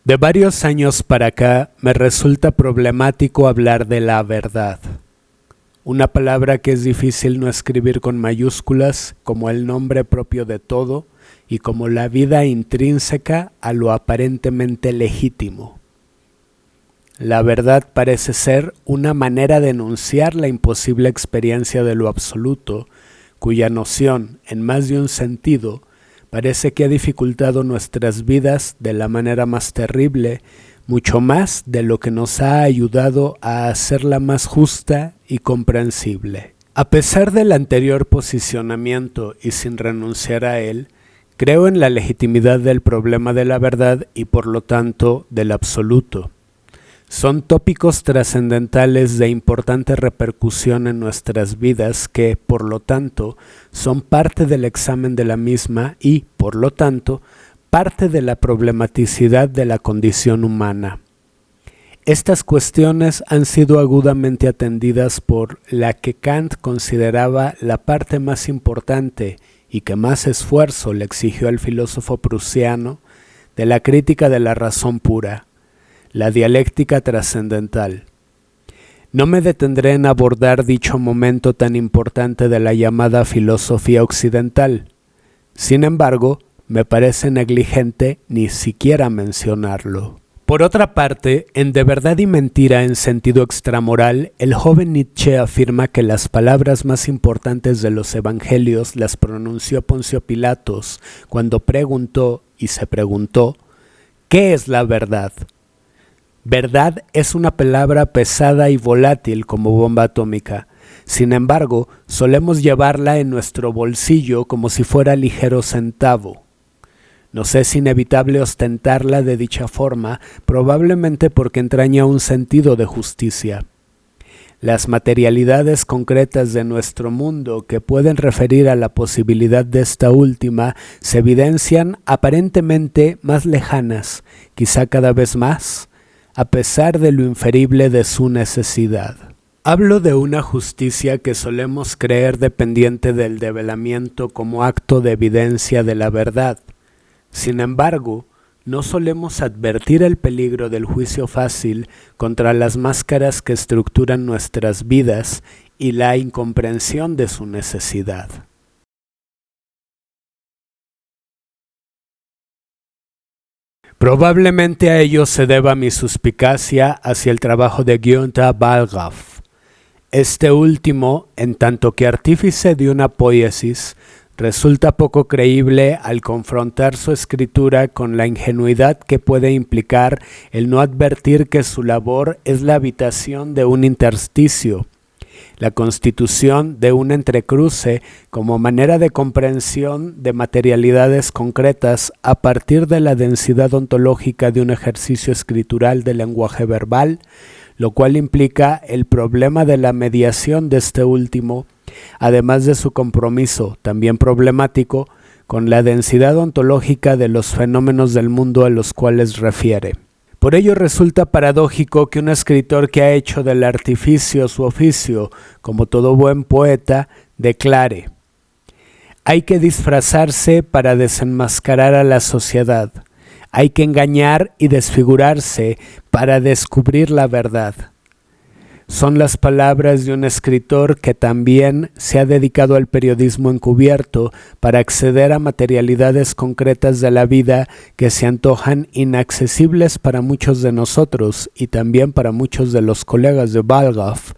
De varios años para acá me resulta problemático hablar de la verdad, una palabra que es difícil no escribir con mayúsculas como el nombre propio de todo y como la vida intrínseca a lo aparentemente legítimo. La verdad parece ser una manera de enunciar la imposible experiencia de lo absoluto, cuya noción, en más de un sentido, parece que ha dificultado nuestras vidas de la manera más terrible, mucho más de lo que nos ha ayudado a hacerla más justa y comprensible. A pesar del anterior posicionamiento y sin renunciar a él, creo en la legitimidad del problema de la verdad y por lo tanto del absoluto. Son tópicos trascendentales de importante repercusión en nuestras vidas que, por lo tanto, son parte del examen de la misma y, por lo tanto, parte de la problematicidad de la condición humana. Estas cuestiones han sido agudamente atendidas por la que Kant consideraba la parte más importante y que más esfuerzo le exigió al filósofo prusiano de la crítica de la razón pura, la dialéctica trascendental. No me detendré en abordar dicho momento tan importante de la llamada filosofía occidental. Sin embargo, me parece negligente ni siquiera mencionarlo. Por otra parte, en De verdad y mentira en sentido extramoral, el joven Nietzsche afirma que las palabras más importantes de los evangelios las pronunció Poncio Pilatos cuando preguntó y se preguntó, ¿qué es la verdad? Verdad es una palabra pesada y volátil como bomba atómica. Sin embargo, solemos llevarla en nuestro bolsillo como si fuera ligero centavo. Nos es inevitable ostentarla de dicha forma, probablemente porque entraña un sentido de justicia. Las materialidades concretas de nuestro mundo que pueden referir a la posibilidad de esta última se evidencian aparentemente más lejanas, quizá cada vez más, a pesar de lo inferible de su necesidad. Hablo de una justicia que solemos creer dependiente del develamiento como acto de evidencia de la verdad. Sin embargo, no solemos advertir el peligro del juicio fácil contra las máscaras que estructuran nuestras vidas y la incomprensión de su necesidad. Probablemente a ello se deba mi suspicacia hacia el trabajo de Günther Walraff. Este último, en tanto que artífice de una poiesis, resulta poco creíble al confrontar su escritura con la ingenuidad que puede implicar el no advertir que su labor es la habitación de un intersticio, la constitución de un entrecruce como manera de comprensión de materialidades concretas a partir de la densidad ontológica de un ejercicio escritural del lenguaje verbal, lo cual implica el problema de la mediación de este último, además de su compromiso, también problemático, con la densidad ontológica de los fenómenos del mundo a los cuales refiere. Por ello resulta paradójico que un escritor que ha hecho del artificio su oficio, como todo buen poeta, declare: hay que disfrazarse para desenmascarar a la sociedad, hay que engañar y desfigurarse para descubrir la verdad. Son las palabras de un escritor que también se ha dedicado al periodismo encubierto para acceder a materialidades concretas de la vida que se antojan inaccesibles para muchos de nosotros y también para muchos de los colegas de Walraff,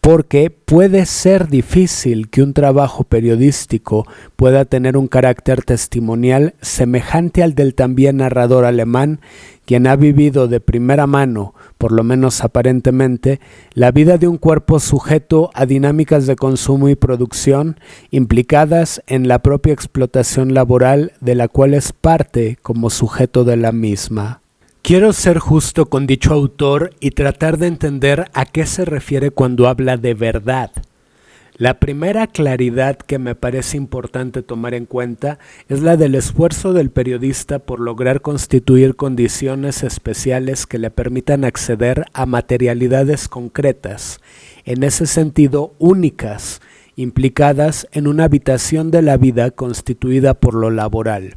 porque puede ser difícil que un trabajo periodístico pueda tener un carácter testimonial semejante al del también narrador alemán, quien ha vivido de primera mano, por lo menos aparentemente, la vida de un cuerpo sujeto a dinámicas de consumo y producción implicadas en la propia explotación laboral de la cual es parte como sujeto de la misma. Quiero ser justo con dicho autor y tratar de entender a qué se refiere cuando habla de verdad. La primera claridad que me parece importante tomar en cuenta es la del esfuerzo del periodista por lograr constituir condiciones especiales que le permitan acceder a materialidades concretas, en ese sentido únicas, implicadas en una habitación de la vida constituida por lo laboral.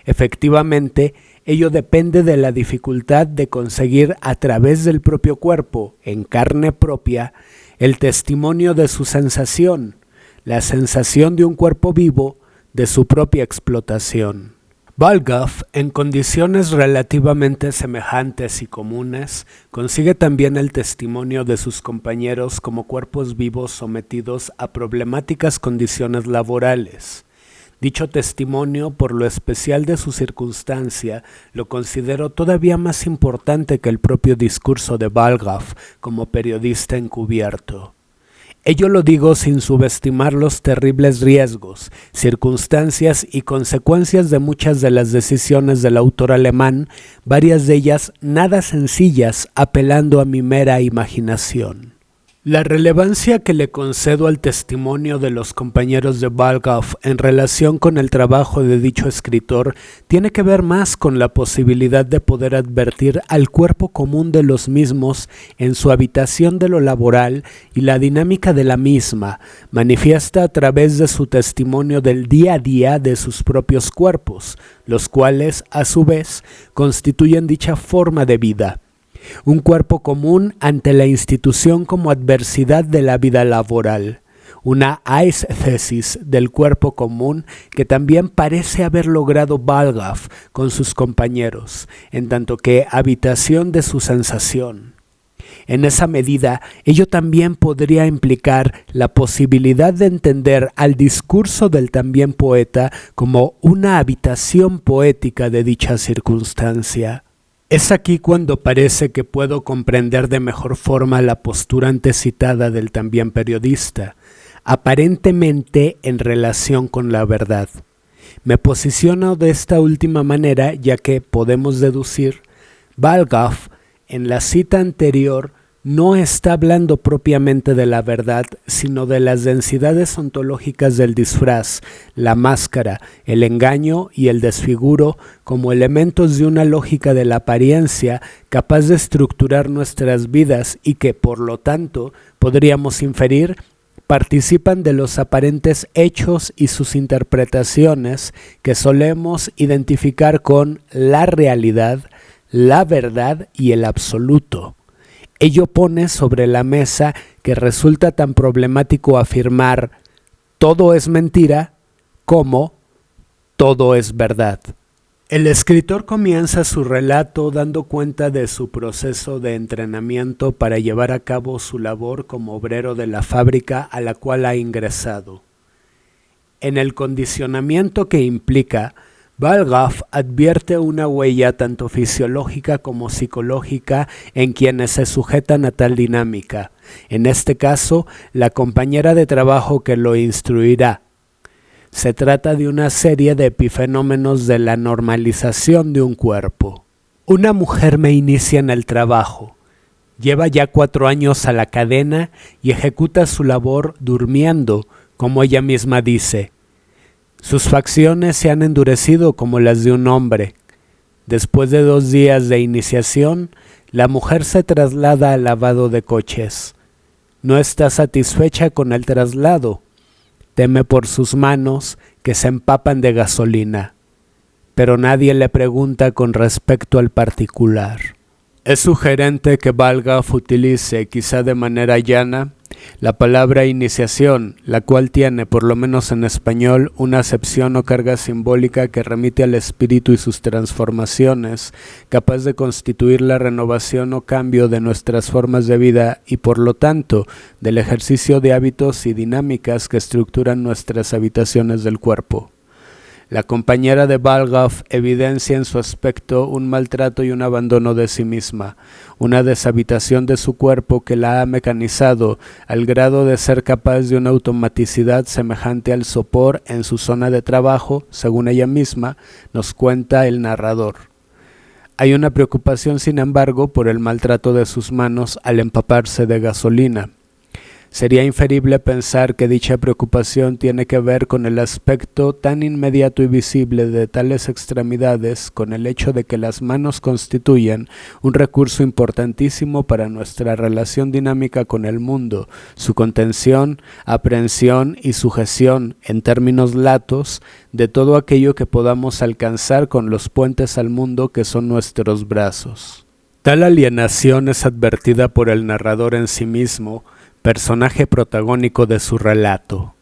Efectivamente, ello depende de la dificultad de conseguir a través del propio cuerpo, en carne propia, el testimonio de su sensación, la sensación de un cuerpo vivo, de su propia explotación. Bulgakov, en condiciones relativamente semejantes y comunes, consigue también el testimonio de sus compañeros como cuerpos vivos sometidos a problemáticas condiciones laborales. Dicho testimonio, por lo especial de su circunstancia, lo considero todavía más importante que el propio discurso de Bulgakov como periodista encubierto. Ello lo digo sin subestimar los terribles riesgos, circunstancias y consecuencias de muchas de las decisiones del autor alemán, varias de ellas nada sencillas, apelando a mi mera imaginación. La relevancia que le concedo al testimonio de los compañeros de Bulgakov en relación con el trabajo de dicho escritor tiene que ver más con la posibilidad de poder advertir al cuerpo común de los mismos en su habitación de lo laboral y la dinámica de la misma, manifiesta a través de su testimonio del día a día de sus propios cuerpos, los cuales, a su vez, constituyen dicha forma de vida. Un cuerpo común ante la institución como adversidad de la vida laboral, una aesthesis del cuerpo común que también parece haber logrado Bulgakov con sus compañeros, en tanto que habitación de su sensación. En esa medida, ello también podría implicar la posibilidad de entender al discurso del también poeta como una habitación poética de dicha circunstancia. Es aquí cuando parece que puedo comprender de mejor forma la postura antecitada del también periodista, aparentemente en relación con la verdad. Me posiciono de esta última manera ya que podemos deducir, Bulgakov en la cita anterior no está hablando propiamente de la verdad, sino de las densidades ontológicas del disfraz, la máscara, el engaño y el desfiguro como elementos de una lógica de la apariencia capaz de estructurar nuestras vidas y que, por lo tanto, podríamos inferir, participan de los aparentes hechos y sus interpretaciones que solemos identificar con la realidad, la verdad y el absoluto. Ello pone sobre la mesa que resulta tan problemático afirmar todo es mentira como todo es verdad. El escritor comienza su relato dando cuenta de su proceso de entrenamiento para llevar a cabo su labor como obrero de la fábrica a la cual ha ingresado. En el condicionamiento que implica, Bulgakov advierte una huella tanto fisiológica como psicológica en quienes se sujetan a tal dinámica, en este caso, la compañera de trabajo que lo instruirá. Se trata de una serie de epifenómenos de la normalización de un cuerpo. Una mujer me inicia en el trabajo. Lleva ya 4 años a la cadena y ejecuta su labor durmiendo, como ella misma dice. Sus facciones se han endurecido como las de un hombre. Después de 2 días de iniciación, la mujer se traslada al lavado de coches. No está satisfecha con el traslado. Teme por sus manos que se empapan de gasolina. Pero nadie le pregunta con respecto al particular. Es sugerente que Bulgakov utilice, quizá de manera llana, la palabra iniciación, la cual tiene, por lo menos en español, una acepción o carga simbólica que remite al espíritu y sus transformaciones, capaz de constituir la renovación o cambio de nuestras formas de vida y, por lo tanto, del ejercicio de hábitos y dinámicas que estructuran nuestras habitaciones del cuerpo. La compañera de Bulgakov evidencia en su aspecto un maltrato y un abandono de sí misma, una deshabitación de su cuerpo que la ha mecanizado al grado de ser capaz de una automaticidad semejante al sopor en su zona de trabajo, según ella misma, nos cuenta el narrador. Hay una preocupación, sin embargo, por el maltrato de sus manos al empaparse de gasolina. Sería inferible pensar que dicha preocupación tiene que ver con el aspecto tan inmediato y visible de tales extremidades, con el hecho de que las manos constituyen un recurso importantísimo para nuestra relación dinámica con el mundo, su contención, aprehensión y sujeción, en términos latos, de todo aquello que podamos alcanzar con los puentes al mundo que son nuestros brazos. Tal alienación es advertida por el narrador en sí mismo, personaje protagónico de su relato.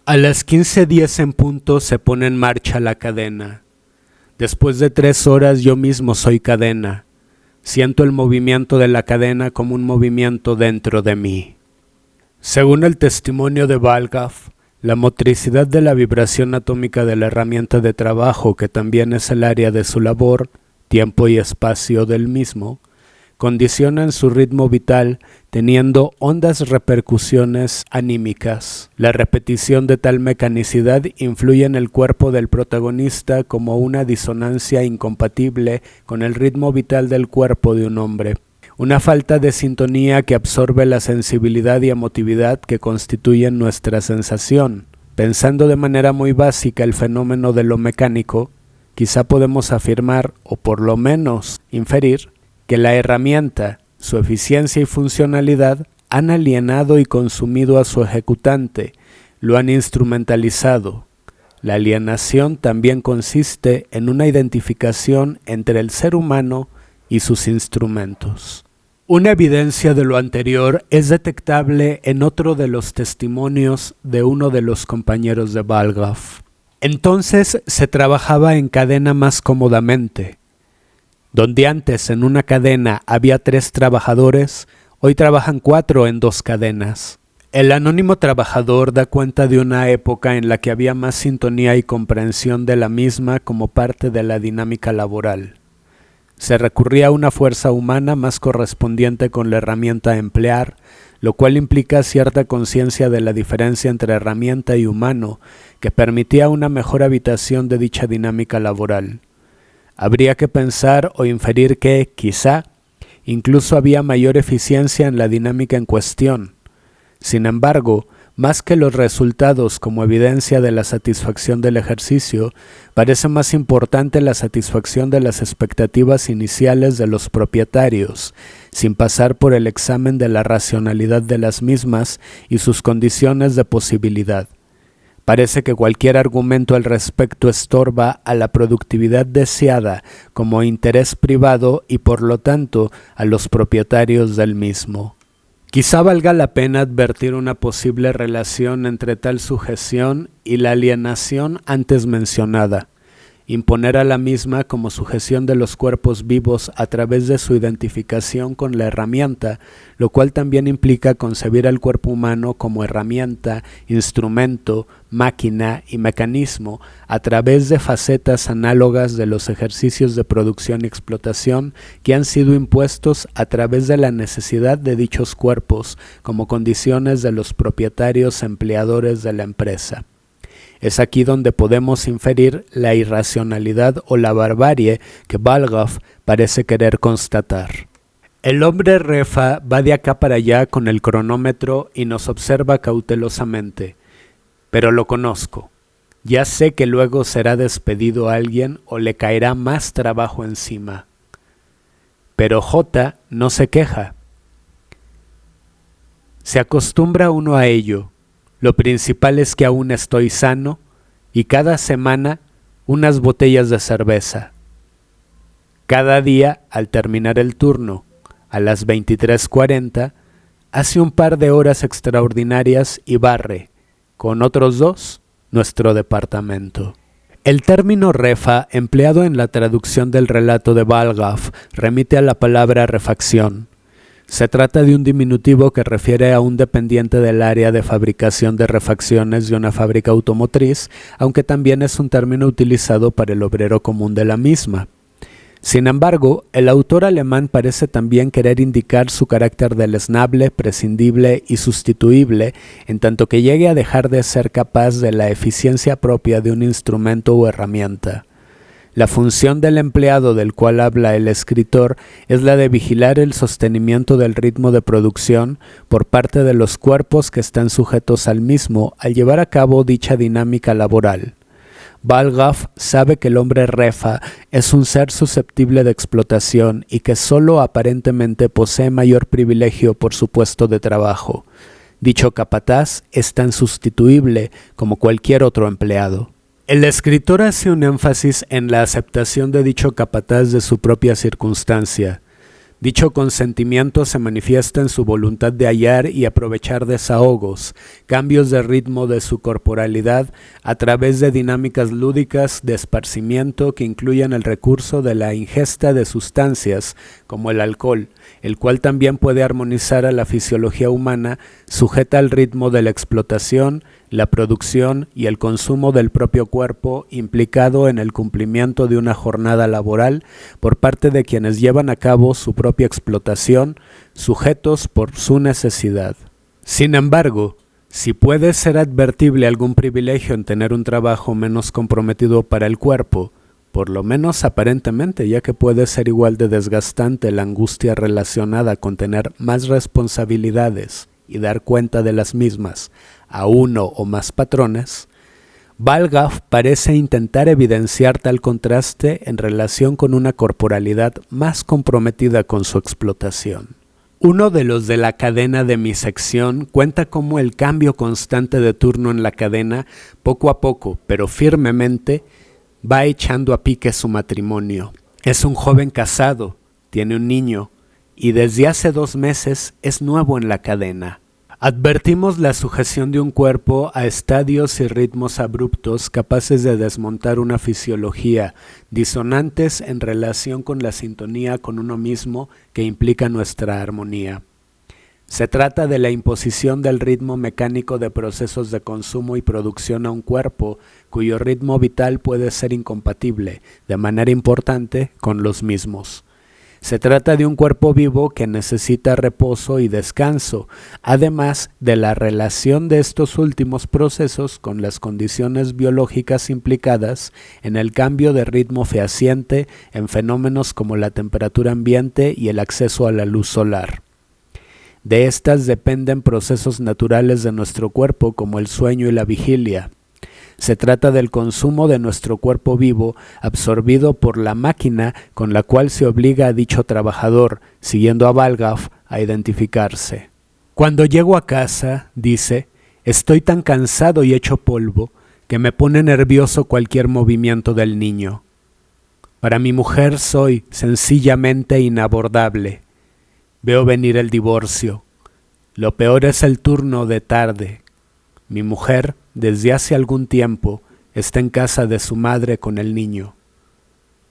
A las 15:10 en punto se pone en marcha la cadena. Después de 3 horas yo mismo soy cadena. Siento el movimiento de la cadena como un movimiento dentro de mí. Según el testimonio de Valgov, la motricidad de la vibración atómica de la herramienta de trabajo, que también es el área de su labor, tiempo y espacio del mismo, condicionan su ritmo vital teniendo hondas repercusiones anímicas. La repetición de tal mecanicidad influye en el cuerpo del protagonista como una disonancia incompatible con el ritmo vital del cuerpo de un hombre. Una falta de sintonía que absorbe la sensibilidad y emotividad que constituyen nuestra sensación. Pensando de manera muy básica el fenómeno de lo mecánico, quizá podemos afirmar, o por lo menos inferir, que la herramienta, su eficiencia y funcionalidad han alienado y consumido a su ejecutante, lo han instrumentalizado. La alienación también consiste en una identificación entre el ser humano y sus instrumentos. Una evidencia de lo anterior es detectable en otro de los testimonios de uno de los compañeros de Valgov. Entonces se trabajaba en cadena más cómodamente. Donde antes en una cadena había 3 trabajadores, hoy trabajan 4 en 2 cadenas. El anónimo trabajador da cuenta de una época en la que había más sintonía y comprensión de la misma como parte de la dinámica laboral. Se recurría a una fuerza humana más correspondiente con la herramienta a emplear, lo cual implica cierta conciencia de la diferencia entre herramienta y humano, que permitía una mejor habitación de dicha dinámica laboral. Habría que pensar o inferir que, quizá, incluso había mayor eficiencia en la dinámica en cuestión. Sin embargo, más que los resultados como evidencia de la satisfacción del ejercicio, parece más importante la satisfacción de las expectativas iniciales de los propietarios, sin pasar por el examen de la racionalidad de las mismas y sus condiciones de posibilidad. Parece que cualquier argumento al respecto estorba a la productividad deseada como interés privado y por lo tanto a los propietarios del mismo. Quizá valga la pena advertir una posible relación entre tal sujeción y la alienación antes mencionada. Imponer a la misma como sujeción de los cuerpos vivos a través de su identificación con la herramienta, lo cual también implica concebir al cuerpo humano como herramienta, instrumento, máquina y mecanismo a través de facetas análogas de los ejercicios de producción y explotación que han sido impuestos a través de la necesidad de dichos cuerpos como condiciones de los propietarios empleadores de la empresa. Es aquí donde podemos inferir la irracionalidad o la barbarie que Valgov parece querer constatar. El hombre refa va de acá para allá con el cronómetro y nos observa cautelosamente. Pero lo conozco. Ya sé que luego será despedido alguien o le caerá más trabajo encima. Pero J no se queja. Se acostumbra uno a ello. Lo principal es que aún estoy sano y cada semana unas botellas de cerveza. Cada día, al terminar el turno, a las 23:40, hace un par de horas extraordinarias y barre, con otros 2, nuestro departamento. El término refa, empleado en la traducción del relato de Valgov, remite a la palabra refacción. Se trata de un diminutivo que refiere a un dependiente del área de fabricación de refacciones de una fábrica automotriz, aunque también es un término utilizado para el obrero común de la misma. Sin embargo, el autor alemán parece también querer indicar su carácter deleznable, prescindible y sustituible, en tanto que llegue a dejar de ser capaz de la eficiencia propia de un instrumento o herramienta. La función del empleado del cual habla el escritor es la de vigilar el sostenimiento del ritmo de producción por parte de los cuerpos que están sujetos al mismo al llevar a cabo dicha dinámica laboral. Balgaf sabe que el hombre refa es un ser susceptible de explotación y que solo aparentemente posee mayor privilegio por su puesto de trabajo. Dicho capataz es tan sustituible como cualquier otro empleado. El escritor hace un énfasis en la aceptación de dicho capataz de su propia circunstancia. Dicho consentimiento se manifiesta en su voluntad de hallar y aprovechar desahogos, cambios de ritmo de su corporalidad a través de dinámicas lúdicas de esparcimiento que incluyen el recurso de la ingesta de sustancias como el alcohol, el cual también puede armonizar a la fisiología humana sujeta al ritmo de la explotación, la producción y el consumo del propio cuerpo implicado en el cumplimiento de una jornada laboral por parte de quienes llevan a cabo su propia explotación, sujetos por su necesidad. Sin embargo, si puede ser advertible algún privilegio en tener un trabajo menos comprometido para el cuerpo, por lo menos aparentemente, ya que puede ser igual de desgastante la angustia relacionada con tener más responsabilidades y dar cuenta de las mismas a uno o más patrones, Balgaf parece intentar evidenciar tal contraste en relación con una corporalidad más comprometida con su explotación. Uno de los de la cadena de mi sección cuenta cómo el cambio constante de turno en la cadena, poco a poco, pero firmemente, va echando a pique su matrimonio. Es un joven casado, tiene un niño, y desde hace 2 meses es nuevo en la cadena. Advertimos la sujeción de un cuerpo a estadios y ritmos abruptos capaces de desmontar una fisiología, disonantes en relación con la sintonía con uno mismo que implica nuestra armonía. Se trata de la imposición del ritmo mecánico de procesos de consumo y producción a un cuerpo cuyo ritmo vital puede ser incompatible, de manera importante, con los mismos. Se trata de un cuerpo vivo que necesita reposo y descanso, además de la relación de estos últimos procesos con las condiciones biológicas implicadas en el cambio de ritmo fehaciente en fenómenos como la temperatura ambiente y el acceso a la luz solar. De estas dependen procesos naturales de nuestro cuerpo como el sueño y la vigilia. Se trata del consumo de nuestro cuerpo vivo absorbido por la máquina con la cual se obliga a dicho trabajador, siguiendo a Balgaf, a identificarse. Cuando llego a casa, dice, estoy tan cansado y hecho polvo que me pone nervioso cualquier movimiento del niño. Para mi mujer soy sencillamente inabordable. Veo venir el divorcio. Lo peor es el turno de tarde. Mi mujer, desde hace algún tiempo, está en casa de su madre con el niño.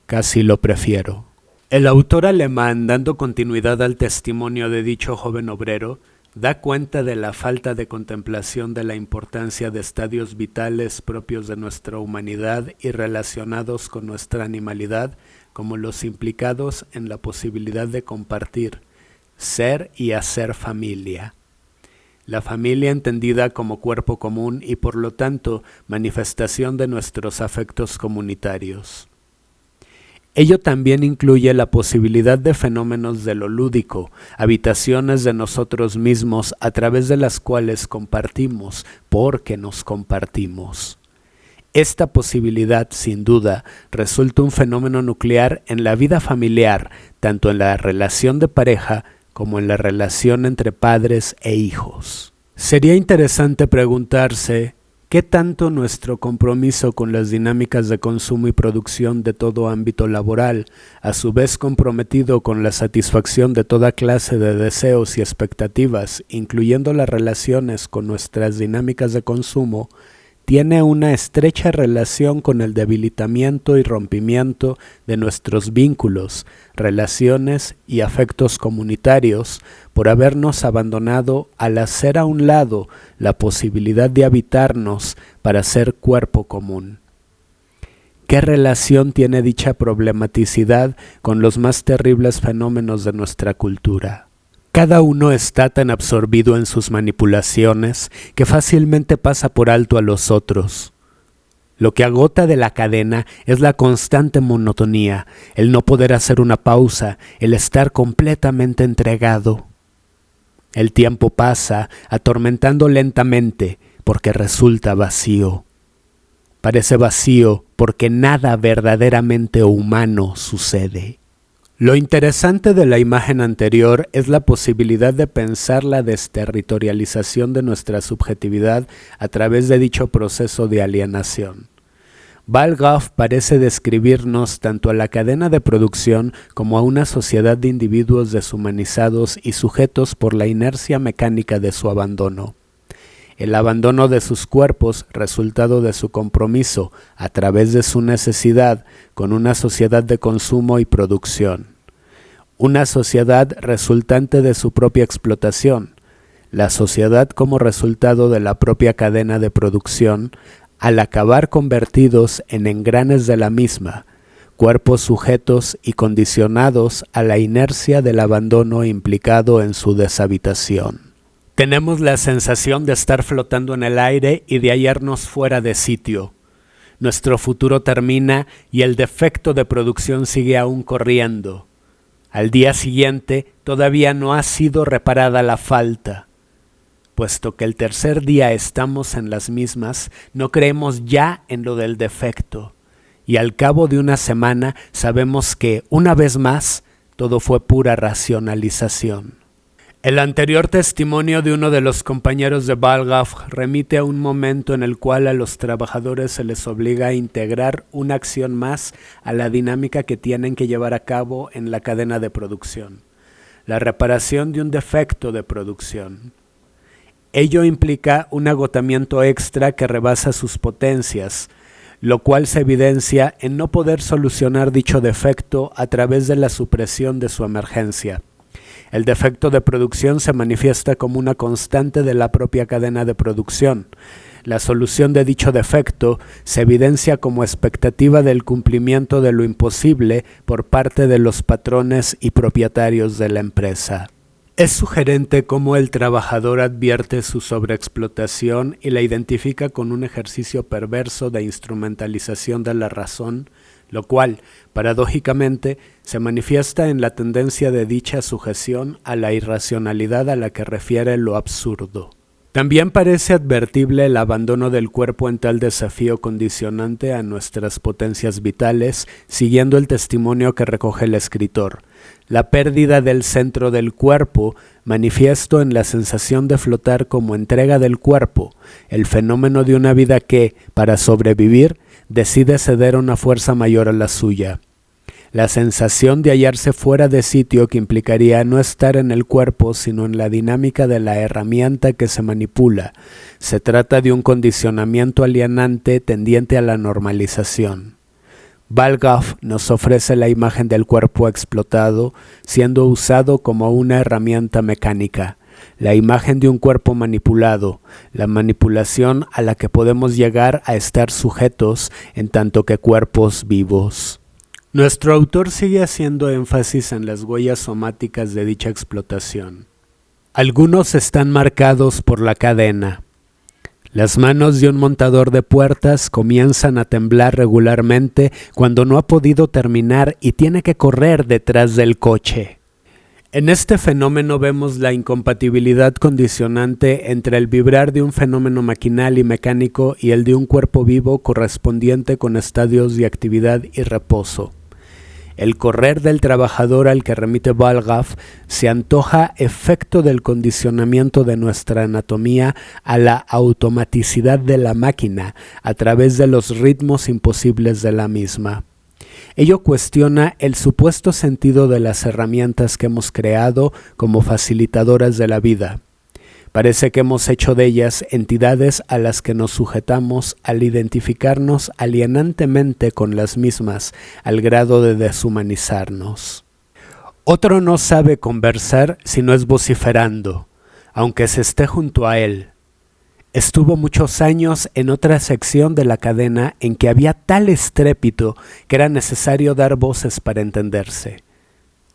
Casi lo prefiero. El autor alemán, dando continuidad al testimonio de dicho joven obrero, da cuenta de la falta de contemplación de la importancia de estadios vitales propios de nuestra humanidad y relacionados con nuestra animalidad, como los implicados en la posibilidad de compartir, ser y hacer familia. La familia entendida como cuerpo común y por lo tanto manifestación de nuestros afectos comunitarios. Ello también incluye la posibilidad de fenómenos de lo lúdico, habitaciones de nosotros mismos a través de las cuales compartimos porque nos compartimos. Esta posibilidad, sin duda, resulta un fenómeno nuclear en la vida familiar, tanto en la relación de pareja como en la relación entre padres e hijos. Sería interesante preguntarse qué tanto nuestro compromiso con las dinámicas de consumo y producción de todo ámbito laboral, a su vez comprometido con la satisfacción de toda clase de deseos y expectativas, incluyendo las relaciones con nuestras dinámicas de consumo, tiene una estrecha relación con el debilitamiento y rompimiento de nuestros vínculos, relaciones y afectos comunitarios por habernos abandonado al hacer a un lado la posibilidad de habitarnos para ser cuerpo común. ¿Qué relación tiene dicha problematicidad con los más terribles fenómenos de nuestra cultura? Cada uno está tan absorbido en sus manipulaciones que fácilmente pasa por alto a los otros. Lo que agota de la cadena es la constante monotonía, el no poder hacer una pausa, el estar completamente entregado. El tiempo pasa, atormentando lentamente, porque resulta vacío. Parece vacío porque nada verdaderamente humano sucede. Lo interesante de la imagen anterior es la posibilidad de pensar la desterritorialización de nuestra subjetividad a través de dicho proceso de alienación. Val Goff parece describirnos tanto a la cadena de producción como a una sociedad de individuos deshumanizados y sujetos por la inercia mecánica de su abandono. El abandono de sus cuerpos, resultado de su compromiso, a través de su necesidad, con una sociedad de consumo y producción. Una sociedad resultante de su propia explotación. La sociedad como resultado de la propia cadena de producción, al acabar convertidos en engranes de la misma, cuerpos sujetos y condicionados a la inercia del abandono implicado en su deshabitación. Tenemos la sensación de estar flotando en el aire y de hallarnos fuera de sitio. Nuestro futuro termina y el defecto de producción sigue aún corriendo. Al día siguiente todavía no ha sido reparada la falta. Puesto que el tercer día estamos en las mismas, no creemos ya en lo del defecto. Y al cabo de una semana sabemos que, una vez más, todo fue pura racionalización. El anterior testimonio de uno de los compañeros de Val Goff remite a un momento en el cual a los trabajadores se les obliga a integrar una acción más a la dinámica que tienen que llevar a cabo en la cadena de producción, la reparación de un defecto de producción. Ello implica un agotamiento extra que rebasa sus potencias, lo cual se evidencia en no poder solucionar dicho defecto a través de la supresión de su emergencia. El defecto de producción se manifiesta como una constante de la propia cadena de producción. La solución de dicho defecto se evidencia como expectativa del cumplimiento de lo imposible por parte de los patrones y propietarios de la empresa. Es sugerente cómo el trabajador advierte su sobreexplotación y la identifica con un ejercicio perverso de instrumentalización de la razón, lo cual, paradójicamente, se manifiesta en la tendencia de dicha sujeción a la irracionalidad a la que refiere lo absurdo. También parece advertible el abandono del cuerpo en tal desafío condicionante a nuestras potencias vitales, siguiendo el testimonio que recoge el escritor. La pérdida del centro del cuerpo, manifiesto en la sensación de flotar como entrega del cuerpo, el fenómeno de una vida que, para sobrevivir, decide ceder a una fuerza mayor a la suya. La sensación de hallarse fuera de sitio que implicaría no estar en el cuerpo sino en la dinámica de la herramienta que se manipula. Se trata de un condicionamiento alienante tendiente a la normalización. Val Goff nos ofrece la imagen del cuerpo explotado siendo usado como una herramienta mecánica. La imagen de un cuerpo manipulado, la manipulación a la que podemos llegar a estar sujetos en tanto que cuerpos vivos. Nuestro autor sigue haciendo énfasis en las huellas somáticas de dicha explotación. Algunos están marcados por la cadena. Las manos de un montador de puertas comienzan a temblar regularmente cuando no ha podido terminar y tiene que correr detrás del coche. En este fenómeno vemos la incompatibilidad condicionante entre el vibrar de un fenómeno maquinal y mecánico y el de un cuerpo vivo correspondiente con estadios de actividad y reposo. El correr del trabajador al que remite Val Goff se antoja efecto del condicionamiento de nuestra anatomía a la automaticidad de la máquina a través de los ritmos imposibles de la misma. Ello cuestiona el supuesto sentido de las herramientas que hemos creado como facilitadoras de la vida. Parece que hemos hecho de ellas entidades a las que nos sujetamos al identificarnos alienantemente con las mismas, al grado de deshumanizarnos. Otro no sabe conversar si no es vociferando, aunque se esté junto a él. Estuvo muchos años en otra sección de la cadena en que había tal estrépito que era necesario dar voces para entenderse.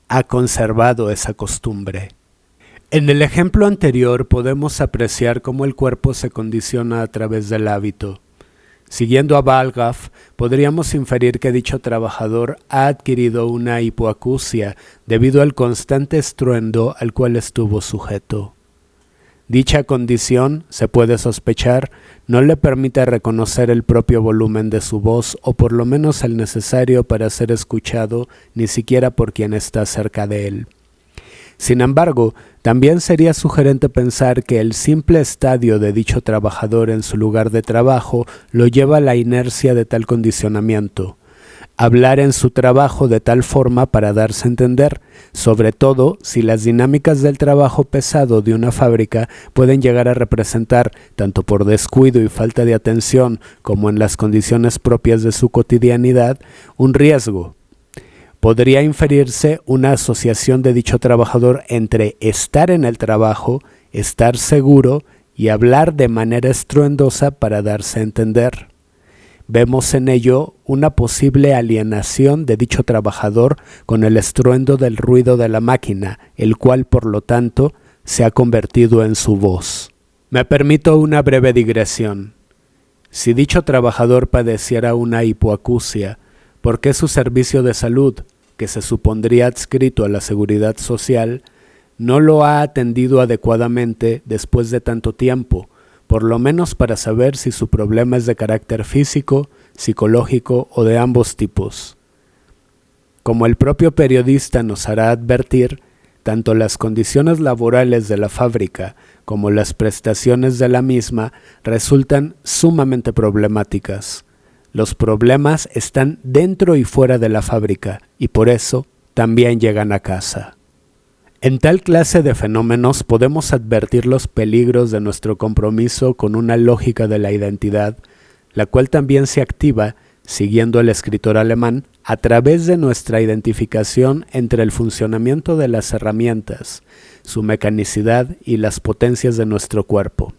Ha conservado esa costumbre. En el ejemplo anterior podemos apreciar cómo el cuerpo se condiciona a través del hábito. Siguiendo a Balgaff, podríamos inferir que dicho trabajador ha adquirido una hipoacusia debido al constante estruendo al cual estuvo sujeto. Dicha condición, se puede sospechar, no le permite reconocer el propio volumen de su voz o por lo menos el necesario para ser escuchado ni siquiera por quien está cerca de él. Sin embargo, también sería sugerente pensar que el simple estadio de dicho trabajador en su lugar de trabajo lo lleva a la inercia de tal condicionamiento. Hablar en su trabajo de tal forma para darse a entender, sobre todo si las dinámicas del trabajo pesado de una fábrica pueden llegar a representar, tanto por descuido y falta de atención como en las condiciones propias de su cotidianidad, un riesgo. Podría inferirse una asociación de dicho trabajador entre estar en el trabajo, estar seguro y hablar de manera estruendosa para darse a entender. Vemos en ello una posible alienación de dicho trabajador con el estruendo del ruido de la máquina, el cual por lo tanto se ha convertido en su voz. Me permito una breve digresión. Si dicho trabajador padeciera una hipoacusia, ¿por qué su servicio de salud, que se supondría adscrito a la seguridad social, no lo ha atendido adecuadamente después de tanto tiempo, por lo menos para saber si su problema es de carácter físico, psicológico o de ambos tipos? Como el propio periodista nos hará advertir, tanto las condiciones laborales de la fábrica como las prestaciones de la misma resultan sumamente problemáticas. Los problemas están dentro y fuera de la fábrica y por eso también llegan a casa. En tal clase de fenómenos podemos advertir los peligros de nuestro compromiso con una lógica de la identidad, la cual también se activa, siguiendo al escritor alemán, a través de nuestra identificación entre el funcionamiento de las herramientas, su mecanicidad y las potencias de nuestro cuerpo.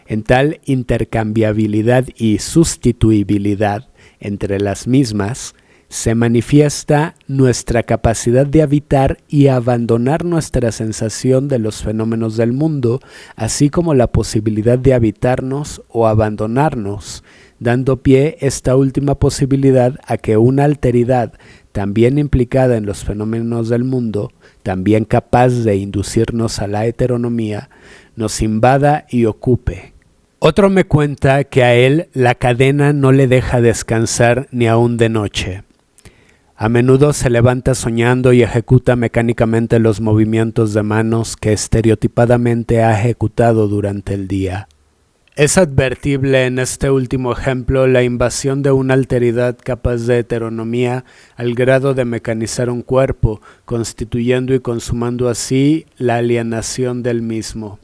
En tal intercambiabilidad y sustituibilidad entre las mismas, se manifiesta nuestra capacidad de habitar y abandonar nuestra sensación de los fenómenos del mundo, así como la posibilidad de habitarnos o abandonarnos, dando pie esta última posibilidad a que una alteridad también implicada en los fenómenos del mundo, también capaz de inducirnos a la heteronomía, nos invada y ocupe. Otro me cuenta que a él la cadena no le deja descansar ni aun de noche. A menudo se levanta soñando y ejecuta mecánicamente los movimientos de manos que estereotipadamente ha ejecutado durante el día. Es advertible en este último ejemplo la invasión de una alteridad capaz de heteronomía al grado de mecanizar un cuerpo, constituyendo y consumando así la alienación del mismo.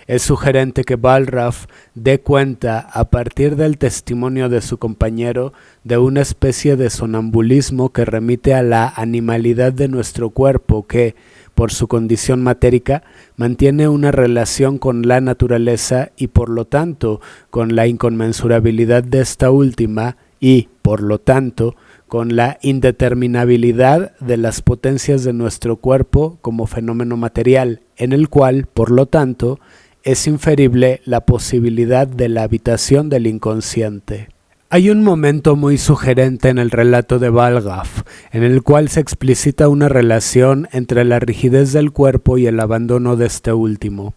Es sugerente que Balgaff dé cuenta, a partir del testimonio de su compañero, de una especie de sonambulismo que remite a la animalidad de nuestro cuerpo que, por su condición matérica, mantiene una relación con la naturaleza y por lo tanto con la inconmensurabilidad de esta última y, por lo tanto, con la indeterminabilidad de las potencias de nuestro cuerpo como fenómeno material, en el cual, por lo tanto, es inferible la posibilidad de la habitación del inconsciente. Hay un momento muy sugerente en el relato de Balgaff, en el cual se explicita una relación entre la rigidez del cuerpo y el abandono de este último.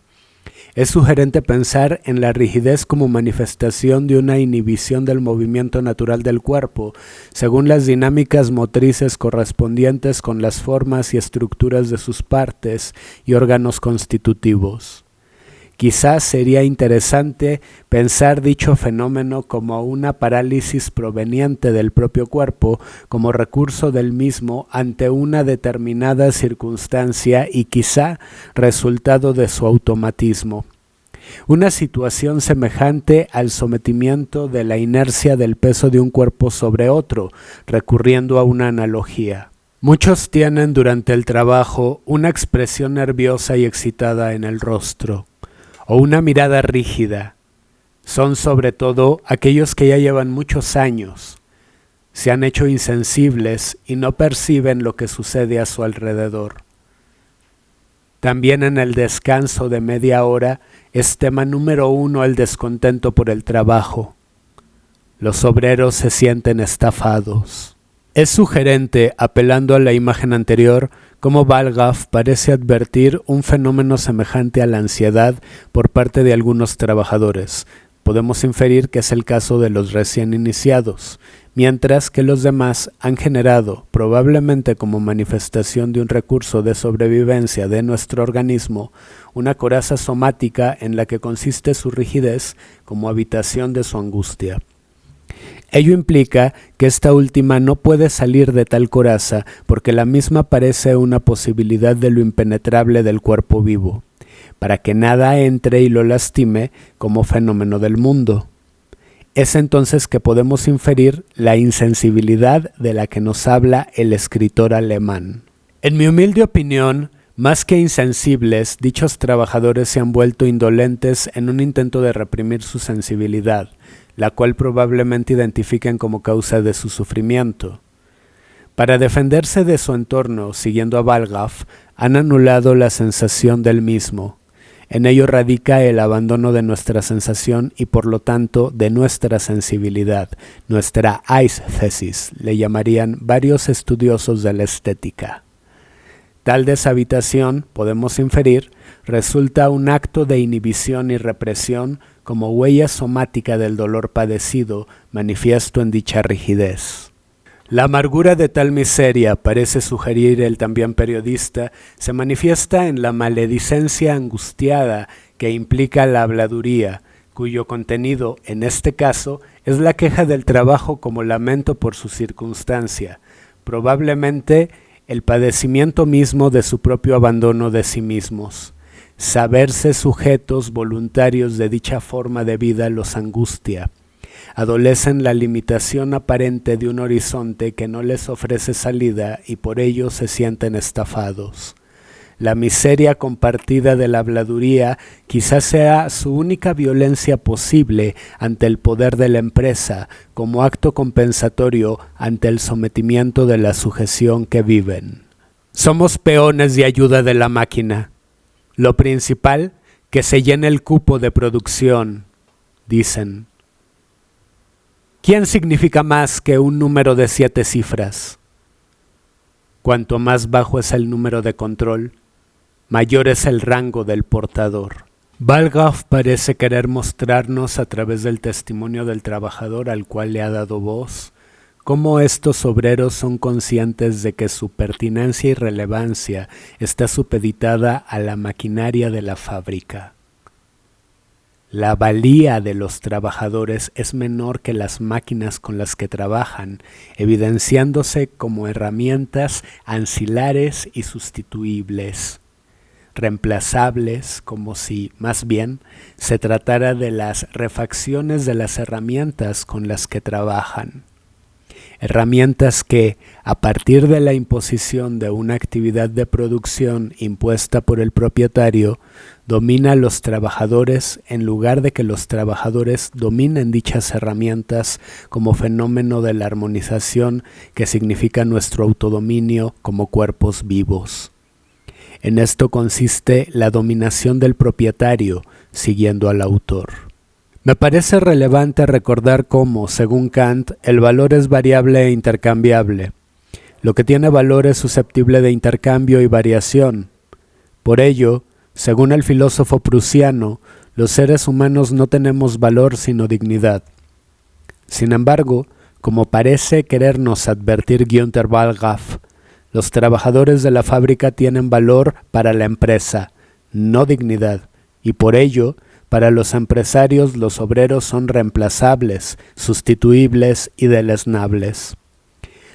Es sugerente pensar en la rigidez como manifestación de una inhibición del movimiento natural del cuerpo, según las dinámicas motrices correspondientes con las formas y estructuras de sus partes y órganos constitutivos. Quizás sería interesante pensar dicho fenómeno como una parálisis proveniente del propio cuerpo, como recurso del mismo ante una determinada circunstancia y quizá resultado de su automatismo. Una situación semejante al sometimiento de la inercia del peso de un cuerpo sobre otro, recurriendo a una analogía. Muchos tienen durante el trabajo una expresión nerviosa y excitada en el rostro, o una mirada rígida. Son sobre todo aquellos que ya llevan muchos años, se han hecho insensibles y no perciben lo que sucede a su alrededor. También en el descanso de media hora es tema número 1 el descontento por el trabajo. Los obreros se sienten estafados. Es sugerente, apelando a la imagen anterior, cómo Balgaf parece advertir un fenómeno semejante a la ansiedad por parte de algunos trabajadores. Podemos inferir que es el caso de los recién iniciados, mientras que los demás han generado, probablemente como manifestación de un recurso de sobrevivencia de nuestro organismo, una coraza somática en la que consiste su rigidez como habitación de su angustia. Ello implica que esta última no puede salir de tal coraza porque la misma parece una posibilidad de lo impenetrable del cuerpo vivo, para que nada entre y lo lastime como fenómeno del mundo. Es entonces que podemos inferir la insensibilidad de la que nos habla el escritor alemán. En mi humilde opinión, más que insensibles, dichos trabajadores se han vuelto indolentes en un intento de reprimir su sensibilidad, la cual probablemente identifiquen como causa de su sufrimiento. Para defenderse de su entorno, siguiendo a Balgaf, han anulado la sensación del mismo. En ello radica el abandono de nuestra sensación y por lo tanto de nuestra sensibilidad, nuestra Eistesis, le llamarían varios estudiosos de la estética. Tal deshabitación, podemos inferir, resulta un acto de inhibición y represión como huella somática del dolor padecido, manifiesto en dicha rigidez. La amargura de tal miseria, parece sugerir el también periodista, se manifiesta en la maledicencia angustiada que implica la habladuría, cuyo contenido, en este caso, es la queja del trabajo como lamento por su circunstancia, probablemente el padecimiento mismo de su propio abandono de sí mismos. Saberse sujetos voluntarios de dicha forma de vida los angustia. Adolecen la limitación aparente de un horizonte que no les ofrece salida y por ello se sienten estafados. La miseria compartida de la habladuría quizás sea su única violencia posible ante el poder de la empresa, como acto compensatorio ante el sometimiento de la sujeción que viven. Somos peones de ayuda de la máquina. Lo principal, que se llene el cupo de producción, dicen. ¿Quién significa más que un número de 7 cifras? Cuanto más bajo es el número de control, mayor es el rango del portador. Balgaf parece querer mostrarnos a través del testimonio del trabajador al cual le ha dado voz, cómo estos obreros son conscientes de que su pertinencia y relevancia está supeditada a la maquinaria de la fábrica. La valía de los trabajadores es menor que las máquinas con las que trabajan, evidenciándose como herramientas ancilares y sustituibles, reemplazables, como si, más bien, se tratara de las refacciones de las herramientas con las que trabajan. Herramientas que, a partir de la imposición de una actividad de producción impuesta por el propietario, domina a los trabajadores en lugar de que los trabajadores dominen dichas herramientas como fenómeno de la armonización que significa nuestro autodominio como cuerpos vivos. En esto consiste la dominación del propietario, siguiendo al autor. Me parece relevante recordar cómo, según Kant, el valor es variable e intercambiable. Lo que tiene valor es susceptible de intercambio y variación. Por ello, según el filósofo prusiano, los seres humanos no tenemos valor sino dignidad. Sin embargo, como parece querernos advertir Günther Balgaf, los trabajadores de la fábrica tienen valor para la empresa, no dignidad, y por ello, para los empresarios los obreros son reemplazables, sustituibles y deleznables.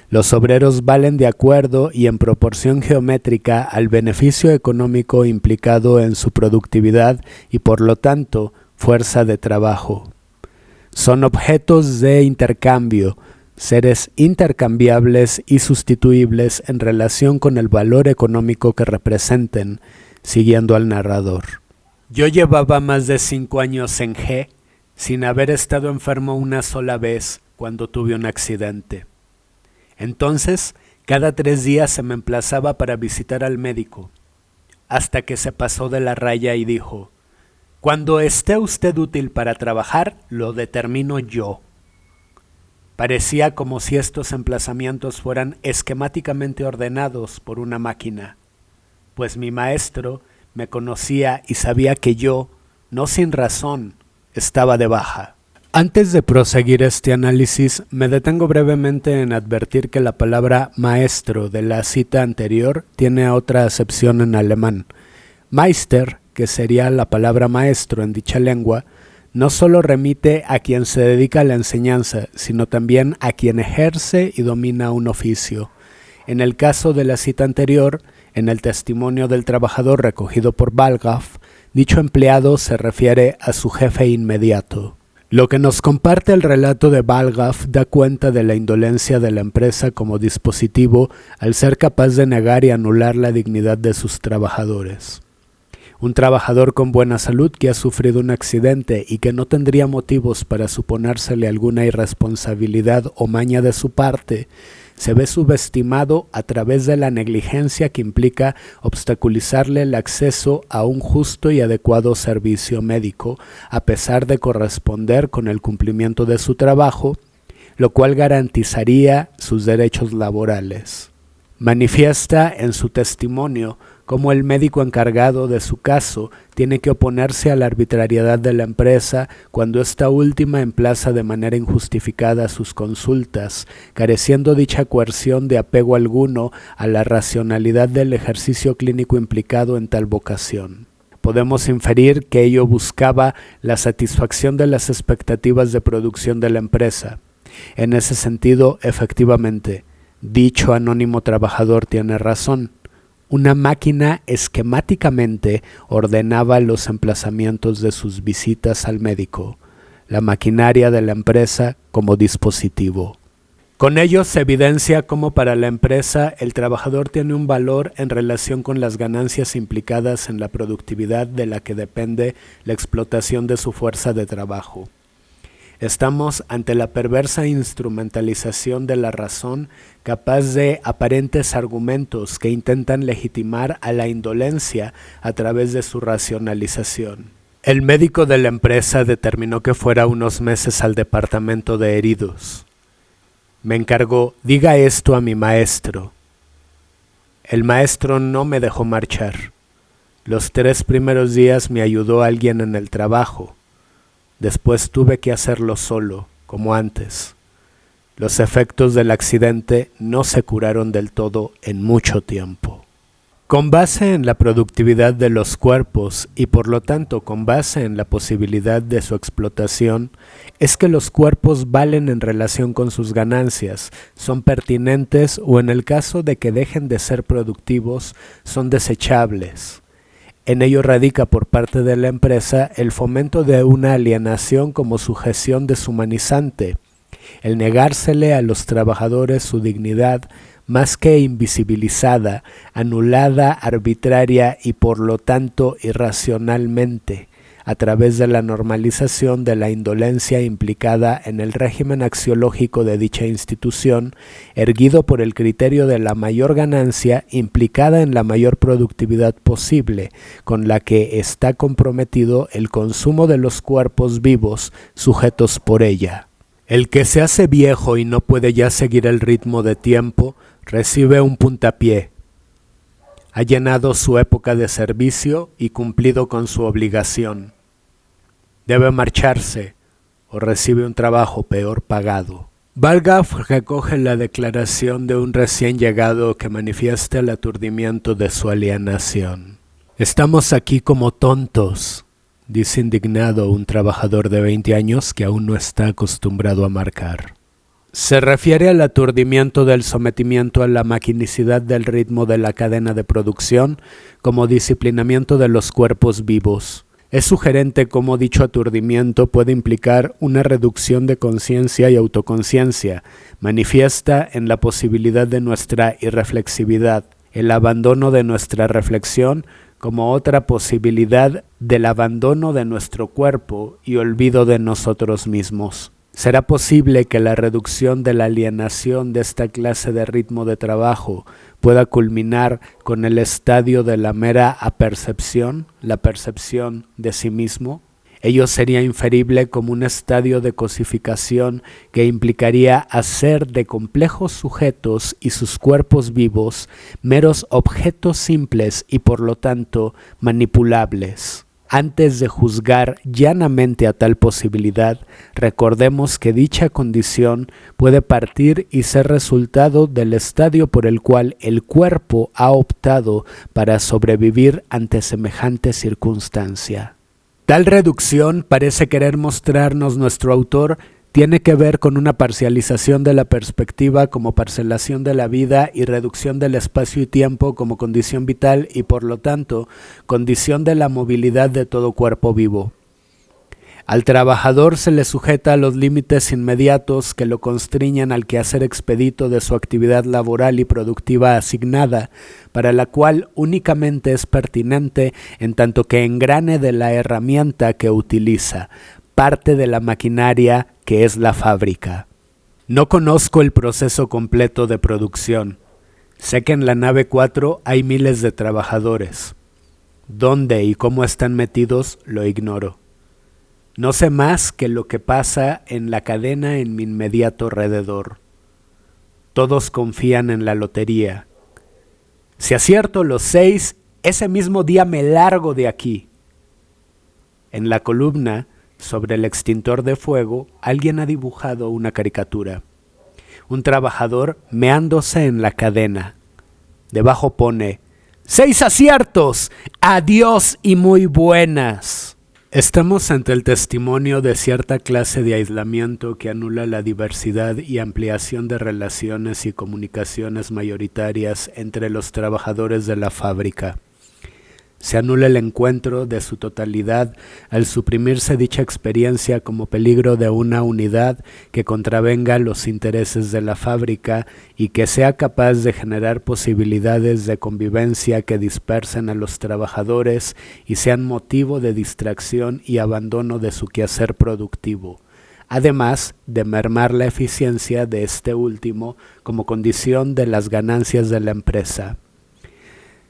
Los obreros valen de acuerdo y en proporción geométrica al beneficio económico implicado en su productividad y por lo tanto fuerza de trabajo. Son objetos de intercambio, seres intercambiables y sustituibles en relación con el valor económico que representen, siguiendo al narrador. Yo llevaba más de 5 años en G, sin haber estado enfermo una sola vez cuando tuve un accidente. Entonces, cada 3 días se me emplazaba para visitar al médico, hasta que se pasó de la raya y dijo, «Cuando esté usted útil para trabajar, lo determino yo». Parecía como si estos emplazamientos fueran esquemáticamente ordenados por una máquina, pues mi maestro me conocía y sabía que yo, no sin razón, estaba de baja. Antes de proseguir este análisis, me detengo brevemente en advertir que la palabra maestro de la cita anterior tiene otra acepción en alemán. Meister, que sería la palabra maestro en dicha lengua, no solo remite a quien se dedica a la enseñanza, sino también a quien ejerce y domina un oficio. En el caso de la cita anterior, en el testimonio del trabajador recogido por Walraff, dicho empleado se refiere a su jefe inmediato. Lo que nos comparte el relato de Walraff da cuenta de la indolencia de la empresa como dispositivo al ser capaz de negar y anular la dignidad de sus trabajadores. Un trabajador con buena salud que ha sufrido un accidente y que no tendría motivos para suponérsele alguna irresponsabilidad o maña de su parte, se ve subestimado a través de la negligencia que implica obstaculizarle el acceso a un justo y adecuado servicio médico, a pesar de corresponder con el cumplimiento de su trabajo, lo cual garantizaría sus derechos laborales. Manifiesta en su testimonio cómo el médico encargado de su caso tiene que oponerse a la arbitrariedad de la empresa cuando esta última emplaza de manera injustificada sus consultas, careciendo dicha coerción de apego alguno a la racionalidad del ejercicio clínico implicado en tal vocación. Podemos inferir que ello buscaba la satisfacción de las expectativas de producción de la empresa. En ese sentido, efectivamente, dicho anónimo trabajador tiene razón. Una máquina esquemáticamente ordenaba los emplazamientos de sus visitas al médico, la maquinaria de la empresa como dispositivo. Con ello se evidencia cómo para la empresa el trabajador tiene un valor en relación con las ganancias implicadas en la productividad de la que depende la explotación de su fuerza de trabajo. Estamos ante la perversa instrumentalización de la razón capaz de aparentes argumentos que intentan legitimar a la indolencia a través de su racionalización. El médico de la empresa determinó que fuera unos meses al departamento de heridos. Me encargó, diga esto a mi maestro. El maestro no me dejó marchar. Los 3 primeros días me ayudó alguien en el trabajo. Después tuve que hacerlo solo, como antes. Los efectos del accidente no se curaron del todo en mucho tiempo. Con base en la productividad de los cuerpos y por lo tanto con base en la posibilidad de su explotación, es que los cuerpos valen en relación con sus ganancias, son pertinentes o en el caso de que dejen de ser productivos, son desechables. En ello radica por parte de la empresa el fomento de una alienación como sujeción deshumanizante, el negársele a los trabajadores su dignidad más que invisibilizada, anulada, arbitraria y por lo tanto irracionalmente, a través de la normalización de la indolencia implicada en el régimen axiológico de dicha institución, erguido por el criterio de la mayor ganancia implicada en la mayor productividad posible, con la que está comprometido el consumo de los cuerpos vivos sujetos por ella. El que se hace viejo y no puede ya seguir el ritmo de tiempo, recibe un puntapié. Ha llenado su época de servicio y cumplido con su obligación. Debe marcharse o recibe un trabajo peor pagado. Walraff recoge la declaración de un recién llegado que manifiesta el aturdimiento de su alienación. Estamos aquí como tontos, dice indignado un trabajador de 20 años que aún no está acostumbrado a marcar. Se refiere al aturdimiento del sometimiento a la maquinicidad del ritmo de la cadena de producción como disciplinamiento de los cuerpos vivos. Es sugerente cómo dicho aturdimiento puede implicar una reducción de conciencia y autoconciencia, manifiesta en la posibilidad de nuestra irreflexividad, el abandono de nuestra reflexión como otra posibilidad del abandono de nuestro cuerpo y olvido de nosotros mismos. ¿Será posible que la reducción de la alienación de esta clase de ritmo de trabajo pueda culminar con el estadio de la mera apercepción, la percepción de sí mismo? Ello sería inferible como un estadio de cosificación que implicaría hacer de complejos sujetos y sus cuerpos vivos meros objetos simples y por lo tanto manipulables. Antes de juzgar llanamente a tal posibilidad, recordemos que dicha condición puede partir y ser resultado del estadio por el cual el cuerpo ha optado para sobrevivir ante semejante circunstancia. Tal reducción, parece querer mostrarnos nuestro autor, tiene que ver con una parcialización de la perspectiva como parcelación de la vida y reducción del espacio y tiempo como condición vital y por lo tanto condición de la movilidad de todo cuerpo vivo. Al trabajador se le sujeta a los límites inmediatos que lo constriñan al quehacer expedito de su actividad laboral y productiva asignada, para la cual únicamente es pertinente en tanto que engrane de la herramienta que utiliza, parte de la maquinaria que es la fábrica. No conozco el proceso completo de producción. Sé que en la nave 4 hay miles de trabajadores. ¿Dónde y cómo están metidos? Lo ignoro. No sé más que lo que pasa en la cadena en mi inmediato alrededor. Todos confían en la lotería. Si acierto los 6, ese mismo día me largo de aquí. En la columna, sobre el extintor de fuego, alguien ha dibujado una caricatura. Un trabajador meándose en la cadena. Debajo pone, 6 aciertos, adiós y muy buenas. Estamos ante el testimonio de cierta clase de aislamiento que anula la diversidad y ampliación de relaciones y comunicaciones mayoritarias entre los trabajadores de la fábrica. Se anula el encuentro de su totalidad al suprimirse dicha experiencia como peligro de una unidad que contravenga los intereses de la fábrica y que sea capaz de generar posibilidades de convivencia que dispersen a los trabajadores y sean motivo de distracción y abandono de su quehacer productivo, además de mermar la eficiencia de este último como condición de las ganancias de la empresa.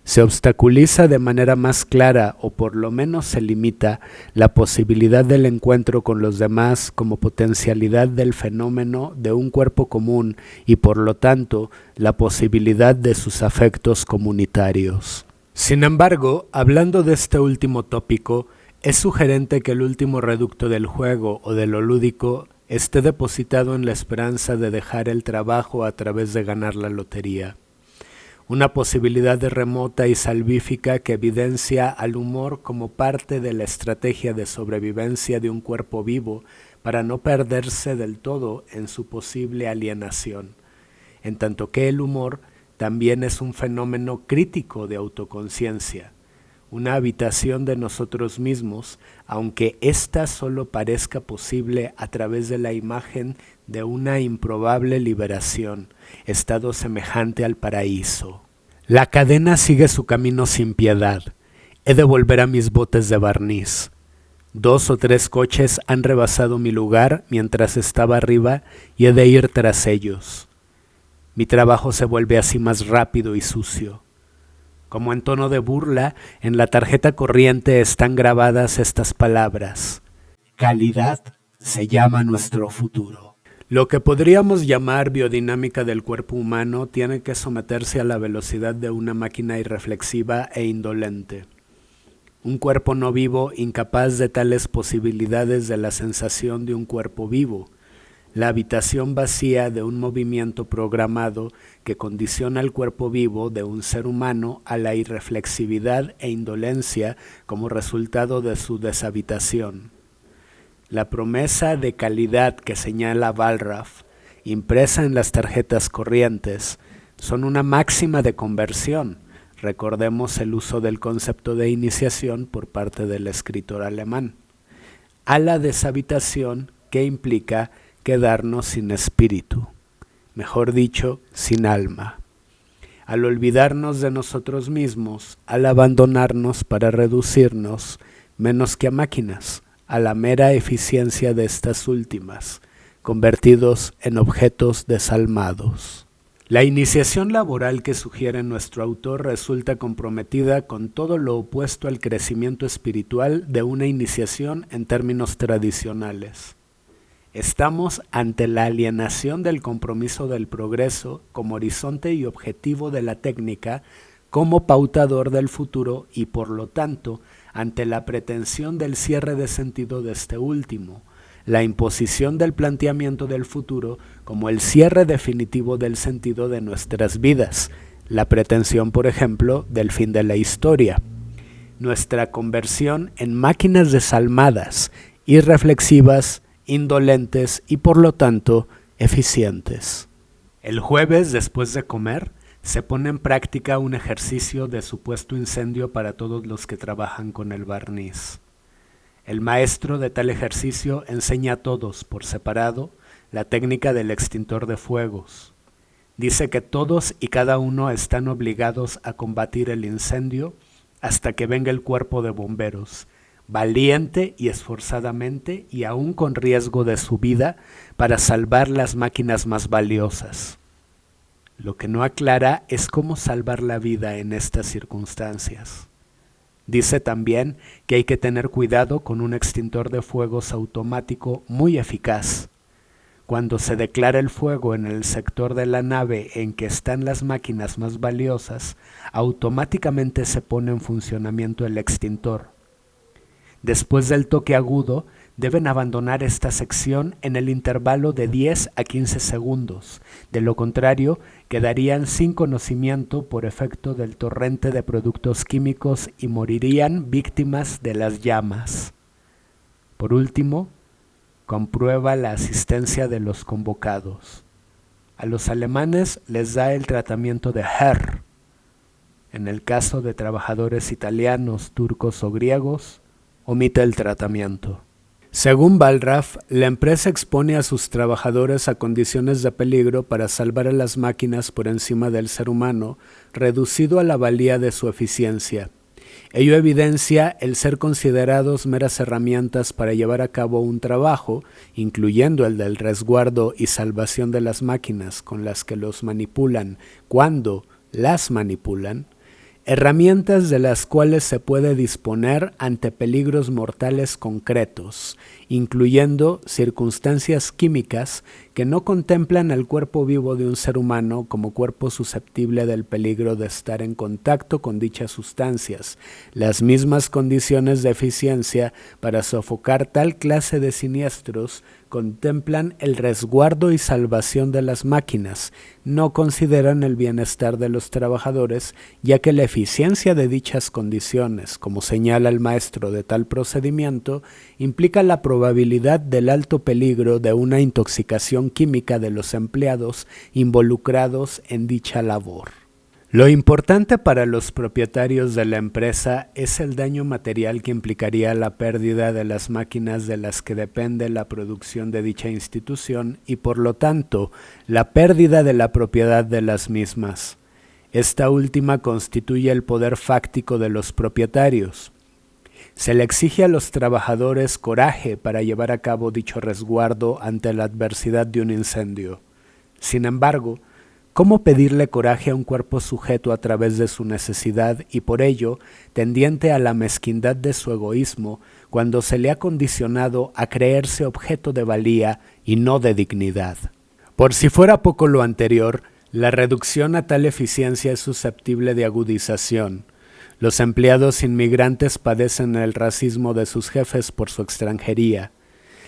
Se obstaculiza de manera más clara o por lo menos se limita la posibilidad del encuentro con los demás como potencialidad del fenómeno de un cuerpo común y por lo tanto la posibilidad de sus afectos comunitarios. Sin embargo, hablando de este último tópico, es sugerente que el último reducto del juego o de lo lúdico esté depositado en la esperanza de dejar el trabajo a través de ganar la lotería. Una posibilidad remota y salvífica que evidencia al humor como parte de la estrategia de sobrevivencia de un cuerpo vivo para no perderse del todo en su posible alienación, en tanto que el humor también es un fenómeno crítico de autoconciencia, una habitación de nosotros mismos, aunque ésta solo parezca posible a través de la imagen de una improbable liberación, estado semejante al paraíso. La cadena sigue su camino sin piedad. He de volver a mis botes de barniz. 2 o 3 coches han rebasado mi lugar mientras estaba arriba y he de ir tras ellos. Mi trabajo se vuelve así más rápido y sucio. Como en tono de burla, en la tarjeta corriente están grabadas estas palabras: calidad se llama nuestro futuro. Lo que podríamos llamar biodinámica del cuerpo humano tiene que someterse a la velocidad de una máquina irreflexiva e indolente. Un cuerpo no vivo incapaz de tales posibilidades de la sensación de un cuerpo vivo. La habitación vacía de un movimiento programado que condiciona el cuerpo vivo de un ser humano a la irreflexividad e indolencia como resultado de su deshabitación. La promesa de calidad que señala Wallraff, impresa en las tarjetas corrientes, son una máxima de conversión. Recordemos el uso del concepto de iniciación por parte del escritor alemán. A la deshabitación que implica quedarnos sin espíritu, mejor dicho, sin alma. Al olvidarnos de nosotros mismos, al abandonarnos para reducirnos, menos que a máquinas, a la mera eficiencia de estas últimas, convertidos en objetos desalmados. La iniciación laboral que sugiere nuestro autor resulta comprometida con todo lo opuesto al crecimiento espiritual de una iniciación en términos tradicionales. Estamos ante la alienación del compromiso del progreso como horizonte y objetivo de la técnica, como pautador del futuro y por lo tanto ante la pretensión del cierre de sentido de este último, la imposición del planteamiento del futuro como el cierre definitivo del sentido de nuestras vidas, la pretensión, por ejemplo, del fin de la historia, nuestra conversión en máquinas desalmadas, irreflexivas, indolentes y por lo tanto eficientes. El jueves, después de comer, se pone en práctica un ejercicio de supuesto incendio para todos los que trabajan con el barniz. El maestro de tal ejercicio enseña a todos, por separado, la técnica del extintor de fuegos. Dice que todos y cada uno están obligados a combatir el incendio hasta que venga el cuerpo de bomberos, valiente y esforzadamente y aún con riesgo de su vida para salvar las máquinas más valiosas. Lo que no aclara es cómo salvar la vida en estas circunstancias. Dice también que hay que tener cuidado con un extintor de fuegos automático muy eficaz. Cuando se declara el fuego en el sector de la nave en que están las máquinas más valiosas, automáticamente se pone en funcionamiento el extintor. Después del toque agudo, deben abandonar esta sección en el intervalo de 10 a 15 segundos. De lo contrario, quedarían sin conocimiento por efecto del torrente de productos químicos y morirían víctimas de las llamas. Por último, comprueba la asistencia de los convocados. A los alemanes les da el tratamiento de Herr. En el caso de trabajadores italianos, turcos o griegos, omite el tratamiento. Según Wallraff, la empresa expone a sus trabajadores a condiciones de peligro para salvar a las máquinas por encima del ser humano, reducido a la valía de su eficiencia. Ello evidencia el ser considerados meras herramientas para llevar a cabo un trabajo, incluyendo el del resguardo y salvación de las máquinas con las que los manipulan cuando las manipulan, herramientas de las cuales se puede disponer ante peligros mortales concretos, incluyendo circunstancias químicas que no contemplan el cuerpo vivo de un ser humano como cuerpo susceptible del peligro de estar en contacto con dichas sustancias, las mismas condiciones de eficiencia para sofocar tal clase de siniestros contemplan el resguardo y salvación de las máquinas, no consideran el bienestar de los trabajadores, ya que la eficiencia de dichas condiciones, como señala el maestro de tal procedimiento, implica la probabilidad del alto peligro de una intoxicación química de los empleados involucrados en dicha labor. Lo importante para los propietarios de la empresa es el daño material que implicaría la pérdida de las máquinas de las que depende la producción de dicha institución y por lo tanto la pérdida de la propiedad de las mismas. Esta última constituye el poder fáctico de los propietarios. Se le exige a los trabajadores coraje para llevar a cabo dicho resguardo ante la adversidad de un incendio. Sin embargo, ¿cómo pedirle coraje a un cuerpo sujeto a través de su necesidad y por ello tendiente a la mezquindad de su egoísmo cuando se le ha condicionado a creerse objeto de valía y no de dignidad? Por si fuera poco lo anterior, la reducción a tal eficiencia es susceptible de agudización. Los empleados inmigrantes padecen el racismo de sus jefes por su extranjería.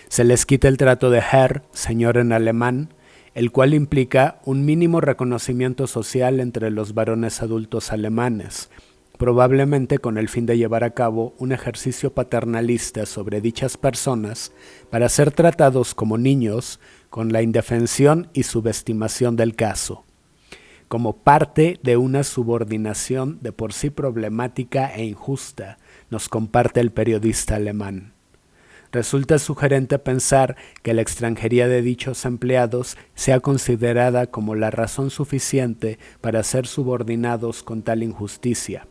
Se les quita el trato de Herr, señor en alemán, el cual implica un mínimo reconocimiento social entre los varones adultos alemanes, probablemente con el fin de llevar a cabo un ejercicio paternalista sobre dichas personas para ser tratados como niños con la indefensión y subestimación del caso, como parte de una subordinación de por sí problemática e injusta, nos comparte el periodista alemán. Resulta sugerente pensar que la extranjería de dichos empleados sea considerada como la razón suficiente para ser subordinados con tal injusticia.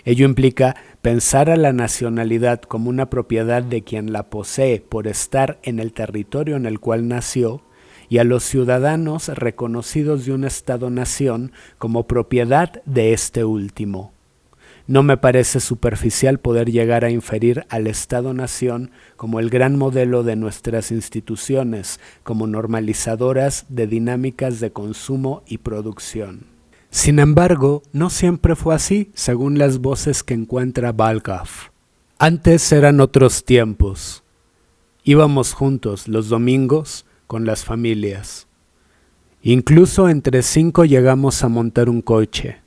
Ello implica pensar a la nacionalidad como una propiedad de quien la posee por estar en el territorio en el cual nació y a los ciudadanos reconocidos de un Estado-nación como propiedad de este último. No me parece superficial poder llegar a inferir al Estado-nación como el gran modelo de nuestras instituciones, como normalizadoras de dinámicas de consumo y producción. Sin embargo, no siempre fue así, según las voces que encuentra Balgaf. Antes eran otros tiempos. Íbamos juntos los domingos con las familias. Incluso entre 5 llegamos a montar un coche.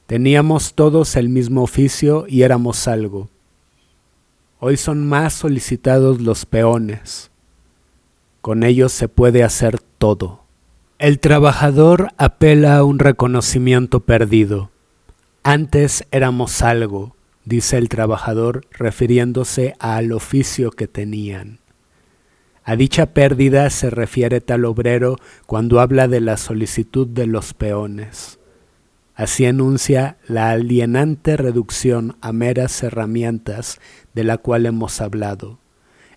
Teníamos todos el mismo oficio y éramos algo. Hoy son más solicitados los peones. Con ellos se puede hacer todo. El trabajador apela a un reconocimiento perdido. Antes éramos algo, dice el trabajador refiriéndose al oficio que tenían. A dicha pérdida se refiere tal obrero cuando habla de la solicitud de los peones. Así enuncia la alienante reducción a meras herramientas de la cual hemos hablado,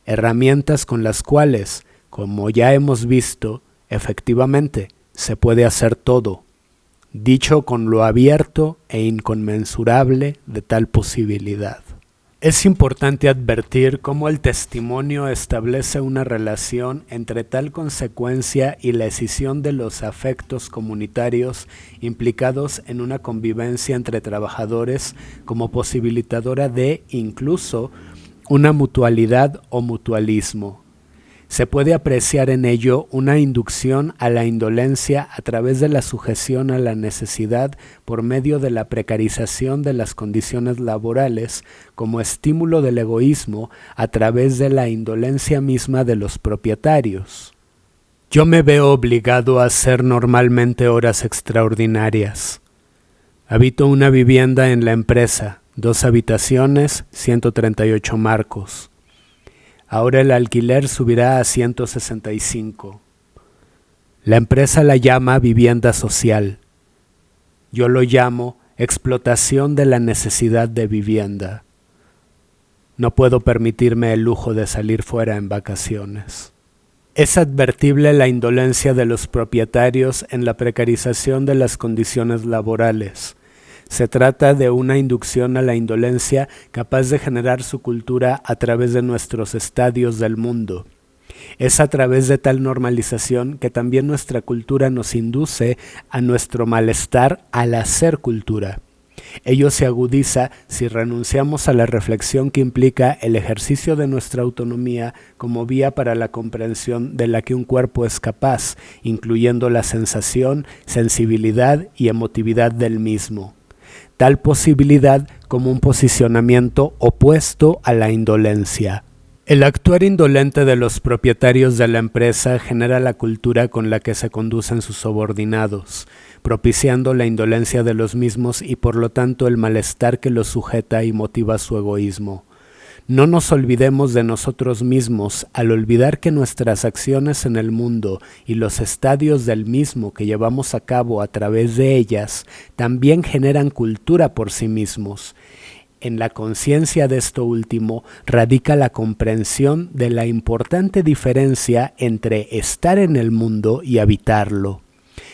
herramientas con las cuales, como ya hemos visto, efectivamente se puede hacer todo, dicho con lo abierto e inconmensurable de tal posibilidad. Es importante advertir cómo el testimonio establece una relación entre tal consecuencia y la escisión de los afectos comunitarios implicados en una convivencia entre trabajadores como posibilitadora de, incluso, una mutualidad o mutualismo. Se puede apreciar en ello una inducción a la indolencia a través de la sujeción a la necesidad por medio de la precarización de las condiciones laborales como estímulo del egoísmo a través de la indolencia misma de los propietarios. Yo me veo obligado a hacer normalmente horas extraordinarias. Habito una vivienda en la empresa, 2 habitaciones, 138 marcos. Ahora el alquiler subirá a 165. La empresa la llama vivienda social. Yo lo llamo explotación de la necesidad de vivienda. No puedo permitirme el lujo de salir fuera en vacaciones. Es advertible la indolencia de los propietarios en la precarización de las condiciones laborales. Se trata de una inducción a la indolencia capaz de generar su cultura a través de nuestros estadios del mundo. Es a través de tal normalización que también nuestra cultura nos induce a nuestro malestar al hacer cultura. Ello se agudiza si renunciamos a la reflexión que implica el ejercicio de nuestra autonomía como vía para la comprensión de la que un cuerpo es capaz, incluyendo la sensación, sensibilidad y emotividad del mismo. Tal posibilidad como un posicionamiento opuesto a la indolencia. El actuar indolente de los propietarios de la empresa genera la cultura con la que se conducen sus subordinados, propiciando la indolencia de los mismos y por lo tanto el malestar que los sujeta y motiva su egoísmo. No nos olvidemos de nosotros mismos al olvidar que nuestras acciones en el mundo y los estadios del mismo que llevamos a cabo a través de ellas también generan cultura por sí mismos. En la conciencia de esto último radica la comprensión de la importante diferencia entre estar en el mundo y habitarlo.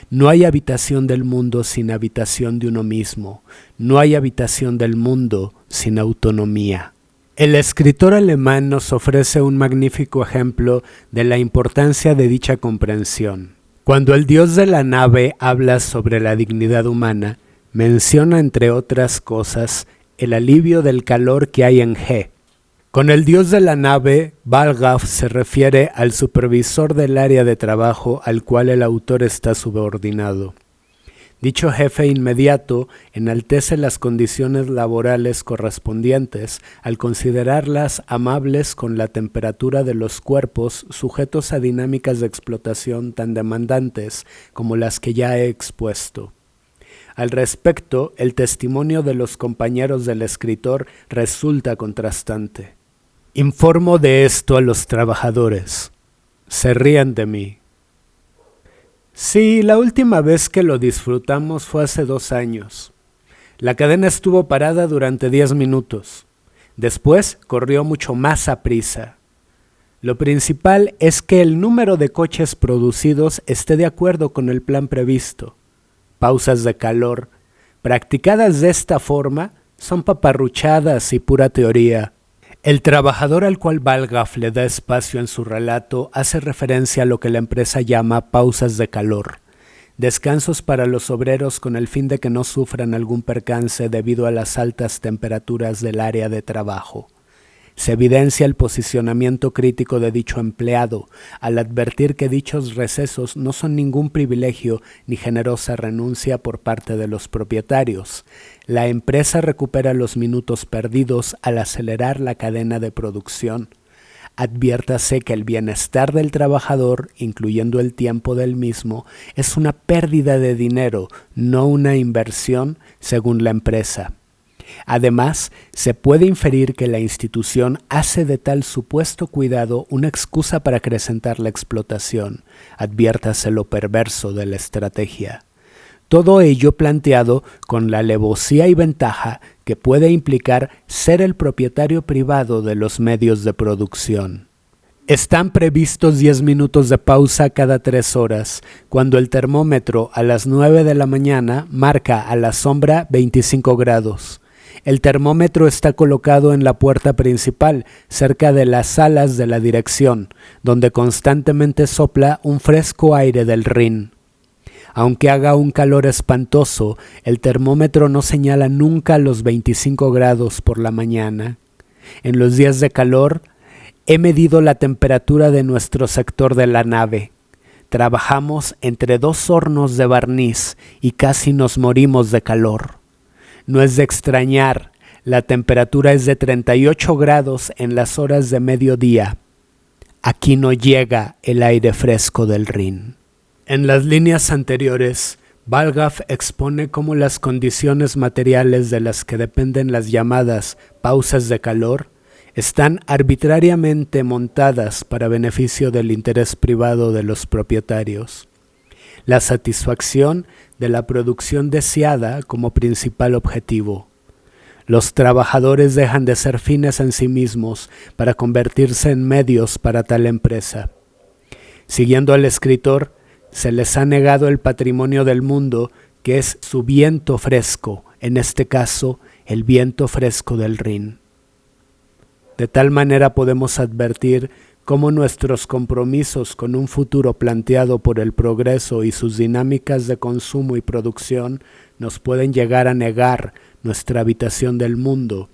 No hay habitación del mundo sin habitación de uno mismo. No hay habitación del mundo sin autonomía. El escritor alemán nos ofrece un magnífico ejemplo de la importancia de dicha comprensión. Cuando el dios de la nave habla sobre la dignidad humana, menciona entre otras cosas el alivio del calor que hay en G. Con el dios de la nave, Balgaf se refiere al supervisor del área de trabajo al cual el autor está subordinado. Dicho jefe inmediato enaltece las condiciones laborales correspondientes al considerarlas amables con la temperatura de los cuerpos sujetos a dinámicas de explotación tan demandantes como las que ya he expuesto. Al respecto, el testimonio de los compañeros del escritor resulta contrastante. Informo de esto a los trabajadores. Se ríen de mí. Sí, la última vez que lo disfrutamos fue hace 2 años. La cadena estuvo parada durante 10 minutos. Después corrió mucho más aprisa. Lo principal es que el número de coches producidos esté de acuerdo con el plan previsto. Pausas de calor, practicadas de esta forma, son paparruchadas y pura teoría. El trabajador al cual Balgaf le da espacio en su relato hace referencia a lo que la empresa llama pausas de calor, descansos para los obreros con el fin de que no sufran algún percance debido a las altas temperaturas del área de trabajo. Se evidencia el posicionamiento crítico de dicho empleado al advertir que dichos recesos no son ningún privilegio ni generosa renuncia por parte de los propietarios. La empresa recupera los minutos perdidos al acelerar la cadena de producción. Adviértase que el bienestar del trabajador, incluyendo el tiempo del mismo, es una pérdida de dinero, no una inversión, según la empresa. Además, se puede inferir que la institución hace de tal supuesto cuidado una excusa para acrecentar la explotación. Adviértase lo perverso de la estrategia. Todo ello planteado con la alevosía y ventaja que puede implicar ser el propietario privado de los medios de producción. Están previstos 10 minutos de pausa cada 3 horas, cuando el termómetro a las 9 de la mañana marca a la sombra 25 grados. El termómetro está colocado en la puerta principal, cerca de las salas de la dirección, donde constantemente sopla un fresco aire del Rin. Aunque haga un calor espantoso, el termómetro no señala nunca los 25 grados por la mañana. En los días de calor, he medido la temperatura de nuestro sector de la nave. Trabajamos entre 2 hornos de barniz y casi nos morimos de calor. No es de extrañar, la temperatura es de 38 grados en las horas de mediodía. Aquí no llega el aire fresco del Rin. En las líneas anteriores, Balgaf expone cómo las condiciones materiales de las que dependen las llamadas pausas de calor están arbitrariamente montadas para beneficio del interés privado de los propietarios. La satisfacción de la producción deseada como principal objetivo. Los trabajadores dejan de ser fines en sí mismos para convertirse en medios para tal empresa. Siguiendo al escritor, se les ha negado el patrimonio del mundo, que es su viento fresco, en este caso, el viento fresco del Rin. De tal manera podemos advertir cómo nuestros compromisos con un futuro planteado por el progreso y sus dinámicas de consumo y producción nos pueden llegar a negar nuestra habitación del mundo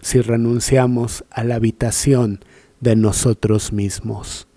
si renunciamos a la habitación de nosotros mismos.